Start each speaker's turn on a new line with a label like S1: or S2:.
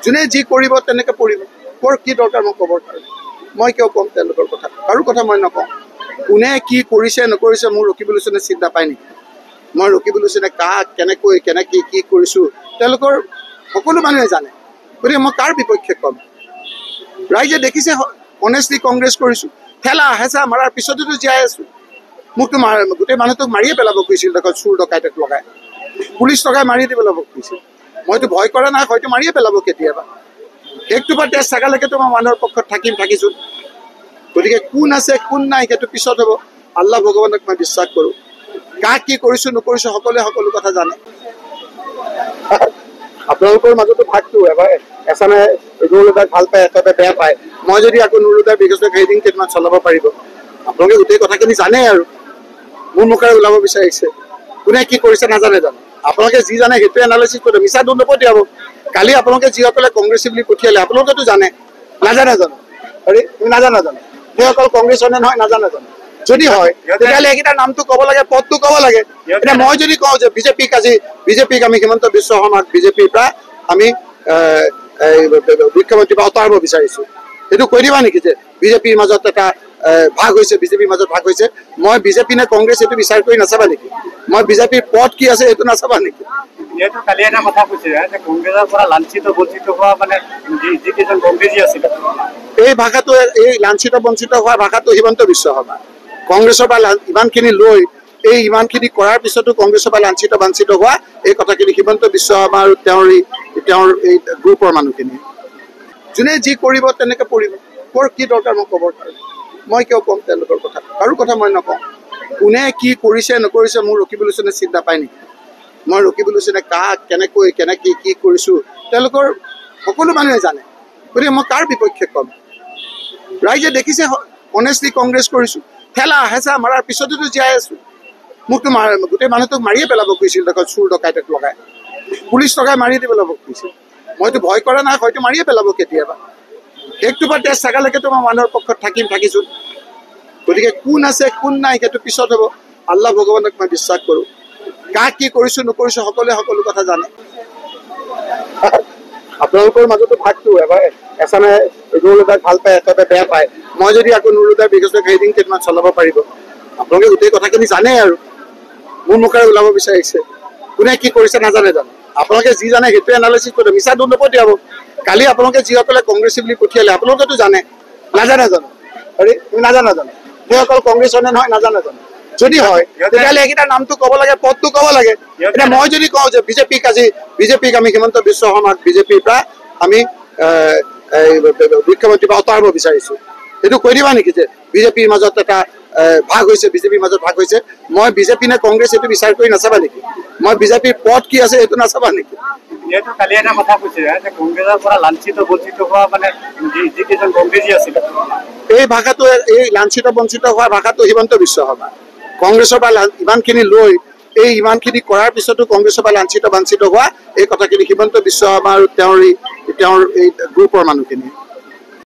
S1: যোনে যি কৰিব তেনেকৈ পৰিব। বৰ কি দৰকাৰ মই ক'বৰ কাৰণে, মই কিয় ক'ম তেওঁলোকৰ কথা? কাৰো কথা মই নকওঁ। কোনে কি কৰিছে নকৰিছে মোৰ ৰকিবুল হুছেইনে চিন্তা নাপায় নেকি? মই ৰকিবুল হুছেইনে কাক কেনেকৈ কেনেকৈ কি কৰিছোঁ তেওঁলোকৰ সকলো মানুহে জানে। গতিকে মই কাৰ বিপক্ষে ক'ম? ৰাইজে দেখিছে অনেষ্টলি কংগ্ৰেছ কৰিছোঁ। ঠেলা হেঁচা মাৰাৰ পিছতেতো জীয়াই আছোঁ। মোকতো গোটেই মানুহটোক মাৰিয়ে পেলাব খুজিছিল, দেখোন চুৰ ডকাইতক লগাই পুলিচ লগাই মাৰি দিব পেলাব খুজিছিল। মইতো ভয় কৰা নাই, হয়তো মাৰিয়ে পেলাব কেতিয়াবা। একটোপা তেজ চাগালৈকেতো মই মানুহৰ পক্ষত থাকিছোঁ। গতিকে কোন আছে কোন নাই সেইটো পিছত হ'ব। আল্লাহ ভগৱানক মই বিশ্বাস কৰোঁ। কাক কি কৰিছোঁ নকৰিছোঁ সকলোৱে সকলো কথা জানে। আপোনালোকৰ মাজতো ভাগটো এবাৰ এচামে নুৰুদাক ভাল পায়, এটাতে বেয়া পায়। মই যদি আকৌ নুৰুদাৰ বিকশিত হেডিং কেইটামান চলাব পাৰিব, আপোনালোকে গোটেই কথাখিনি জানে আৰু মোৰ মুখেৰে ওলাব বিচাৰিছে। কোনে কি কৰিছে নাজানে জানো? আপোনালোকে যি জানে সেইটোৱে এনালাইচিছ কৰিব, মিছা দোষ নপঠিয়াব। কালি আপোনালোকে যিসকলে কংগ্ৰেছী বুলি পঠিয়ালে আপোনালোকেতো জানে, নাজানে জানো? আৰে তুমি নাজানা জানো? সেই অকল কংগ্ৰেছৰ নে নহয় নাজানে জানো? যদি হয় তেতিয়াহ'লে এইকেইটাৰ নামটো ক'ব লাগে, পদটো ক'ব লাগে। এতিয়া মই যদি কওঁ যে বিজেপিক আমি হিমন্ত বিশ্ব শৰ্মাক বিজেপিৰ পৰা আমি মুখ্যমন্ত্ৰী পৰা আঁতৰাব বিচাৰিছোঁ, সেইটো কৈ দিবা নেকি যে বিজেপিৰ মাজত এটা ভাগ হৈছে, বিজেপিৰ মাজত ভাগ হৈছে? মই বিজেপি নে কংগ্ৰেছ এইটো বিচাৰ কৰি নাচাবা নেকি? মই বিজেপিৰ পদ কি আছে সেইটো নাচাবা নেকি?
S2: যিহেতু কালি এটা কথা কৈছে যে কংগ্ৰেছৰ পৰা লাঞ্ছিত বঞ্চিত হোৱা মানে যিকেইজন কংগ্ৰেছী আছিলে,
S1: এই ভাষাটো এই লাঞ্ছিত বঞ্চিত হোৱা ভাষাটো হিমন্ত বিশ্ব শৰ্মা। কংগ্ৰেছৰ পৰা ইমানখিনি লৈ এই ইমানখিনি কৰাৰ পিছতো কংগ্ৰেছৰ পৰা লাঞ্ছিত বাঞ্ছিত হোৱা এই কথাখিনি হিমন্ত বিশ্ব শৰ্মা আৰু তেওঁৰ এই গ্ৰুপৰ মানুহখিনি। যোনে যি কৰিব তেনেকৈ পৰিব। বৰ কি দৰকাৰ মই ক'বৰ কাৰণে, মই কিয় ক'ম তেওঁলোকৰ কথা? কাৰো কথা মই নকওঁ। কোনে কি কৰিছে নকৰিছে মোৰ ৰকিবুল হুছেইনে চিন্তা নাপায় নেকি? মই ৰকিবুল হুছেইনে কাক কেনেকৈ কেনেকৈ কি কৰিছোঁ তেওঁলোকৰ সকলো মানুহে জানে। গতিকে মই কাৰ বিপক্ষে ক'ম? ৰাইজে দেখিছে অনেষ্টলি কংগ্ৰেছ কৰিছোঁ। ঠেলা হেঁচা মাৰাৰ পিছতেতো জীয়াই আছোঁ। মোকতো গোটেই মানুহটোক মাৰিয়ে পেলাব খুজিছিল, দেখোন চুৰ ডকাইতক লগাই পুলিচ লগাই মাৰি দিব পেলাব খুজিছিল। মইতো ভয় কৰা নাই, হয়তো মাৰিয়ে পেলাব কেতিয়াবা। একটোপা তেজ চাগালৈকেতো মই মানুহৰ পক্ষত থাকিছোঁ। গতিকে কোন আছে কোন নাই সেইটো পিছত হ'ব। আল্লাহ ভগৱানক মই বিশ্বাস কৰোঁ। কাক কি কৰিছোঁ নকৰিছোঁ সকলোৱে সকলো কথা জানে। আপোনালোকৰ মাজতো ভাগটো এবাৰ এচামে নুৰুদাক ভাল পায়, এটাতে বেয়া পায়। মই যদি আকৌ নুৰুদাৰ বিকশিত হেডিং কেইটামান চলাব পাৰিব, আপোনালোকে গোটেই কথাখিনি জানে আৰু মোৰ মুখেৰে ওলাব বিচাৰিছে। কোনে কি কৰিছে নাজানে জানো? আপোনালোকে যি জানে সেইটোৱে এনালাইচিছ কৰিব, মিছা দোষ নপঠিয়াব। কালি আপোনালোকে যিসকলে কংগ্ৰেছী বুলি পঠিয়ালে আপোনালোকেতো জানে, নাজানে জানো? আৰে তুমি নাজানা জানো? সেই অকল কংগ্ৰেছৰ নে নহয় নাজানে জানো? যদি হয় তেতিয়াহ'লে এইকেইটাৰ নামটো ক'ব লাগে, পদটো ক'ব লাগে। এতিয়া মই যদি কওঁ যে বিজেপিক আমি হিমন্ত বিশ্ব শৰ্মাক বিজেপিৰ পৰা আমি মুখ্যমন্ত্ৰী পৰা আঁতৰাব বিচাৰিছোঁ, সেইটো কৈ দিবা নেকি যে বিজেপিৰ মাজত এটা ভাগ হৈছে, বিজেপিৰ মাজত ভাগ হৈছে? মই বিজেপি নে কংগ্ৰেছ এইটো বিচাৰ কৰি নাচাবা নেকি? মই বিজেপিৰ পদ কি আছে সেইটো নাচাবা নেকি?
S2: যিহেতু কালি এটা কথা কৈছে যে কংগ্ৰেছৰ পৰা লাঞ্ছিত বঞ্চিত হোৱা মানে যিকেইজন কংগ্ৰেছী আছিলে,
S1: এই ভাষাটো এই লাঞ্ছিত বঞ্চিত হোৱা ভাষাটো হিমন্ত বিশ্ব শৰ্মা। কংগ্ৰেছৰ পৰা ইমানখিনি লৈ এই ইমানখিনি কৰাৰ পিছতো কংগ্ৰেছৰ পৰা লাঞ্ছিত বাঞ্ছিত হোৱা এই কথাখিনি হিমন্ত বিশ্ব শৰ্মা আৰু তেওঁৰ এই গ্ৰুপৰ মানুহখিনি।